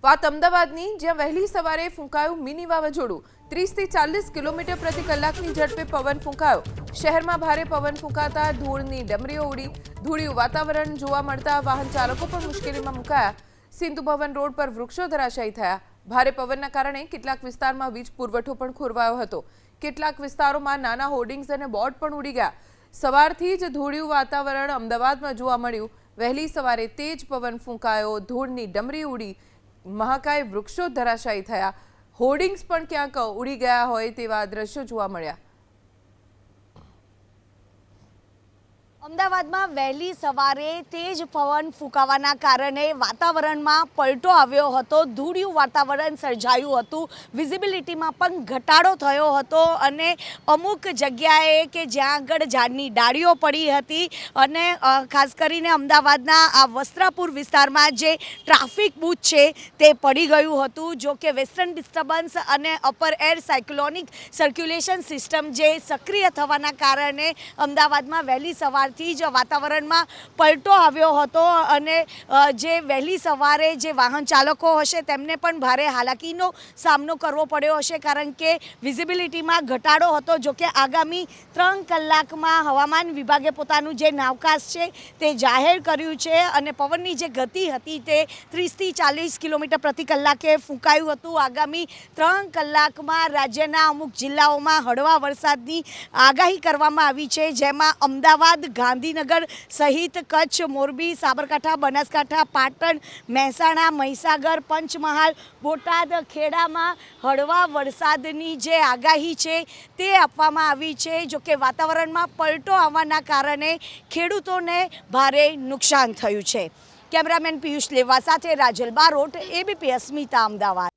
વાત અમદાવાદની, જ્યાં વહેલી સવારે ફૂંકાયું મિની વાવાઝોડું। 30 થી 40 કિલોમીટર પ્રતિ કલાકની ઝડપે પવન ફૂંકાયો। શહેરમાં ભારે પવન ફૂંકાતા ધૂળની ડમરીઓ ઉડી। ધૂળિયું વાતાવરણ જોવા મળતા વાહન ચાલકો પણ મુશ્કેલીમાં મુકાયા। સિંધુ ભવન રોડ પર વૃક્ષો ધરાશાયી થયા। ભારે પવનના કારણે કેટલાક વિસ્તારમાં વીજ પુરવઠો પણ ખોરવાયો હતો। કેટલાક વિસ્તારોમાં નાના હોર્ડિંગ્સ અને બોર્ડ પણ ઉડી ગયા। સવારથી જ ધૂળિયું વાતાવરણ અમદાવાદમાં જોવા મળ્યું। વહેલી સવારે તેજ પવન ફૂંકાયો, ધૂળની ડમરી ઉડી, મહાકાય વૃક્ષો ધરાશાયી થયા। હોર્ડિંગ્સ પણ ક્યાંક ઉડી ગયા હોય તેવા દ્રશ્યો જોવા મળ્યા। અમદાવાદમાં વહેલી સવારે તેજ પવન ફૂંકાવાના કારણે વાતાવરણમાં પલટો આવ્યો હતો। ધૂળિયું વાતાવરણ સર્જાયું હતું। વિઝિબિલિટીમાં પણ ઘટાડો થયો હતો અને અમુક જગ્યાએ કે જ્યાં આગળ ઝાડની ડાળીઓ પડી હતી અને ખાસ કરીને અમદાવાદના આ વસ્ત્રાપુર વિસ્તારમાં જે ટ્રાફિક બૂથ છે તે પડી ગયું હતું। જો કે વેસ્ટર્ન ડિસ્ટર્બન્સ અને upper air cyclonic circulation system જે સક્રિય થવાના કારણે અમદાવાદમાં વહેલી સવાર થી જ વાતાવરણમાં પલટો આવ્યો હતો અને જે વહેલી સવારે જે વાહન ચાલકો હશે તેમને પણ ભારે હાલાકીનો સામનો કરવો પડ્યો હશે, કારણ કે વિઝિબિલિટીમાં ઘટાડો હતો। જો કે આગામી 3 કલાકમાં હવામાન વિભાગે પોતાનું જે નાવકાસ્ટ છે તે જાહેર કર્યું છે અને પવનની જે ગતિ હતી તે 30 થી 40 કિલોમીટર પ્રતિ કલાકે ફૂંકાયું હતું। આગામી 3 કલાકમાં રાજ્યના અમુક જિલ્લાઓમાં હળવા વરસાદની આગાહી કરવામાં આવી છે, જેમાં અમદાવાદ, ગાંધીનગર સહિત કચ્છ, મોરબી, સાબરકાંઠા, બનાસકાંઠા, પાટણ, મહેસાણા, મહીસાગર, પંચમહાલ, બોટાદ, ખેડામાં હળવા વરસાદની જે આગાહી છે તે આપવામાં આવી છે। જો કે વાતાવરણમાં પલટો આવવાના કારણે ખેડૂતોને ભારે નુકસાન થયું છે। કેમેરામેન પિયુષ લેવા સાથે રાજલ બારોટ, એબીપી અસ્મિતા, અમદાવાદ।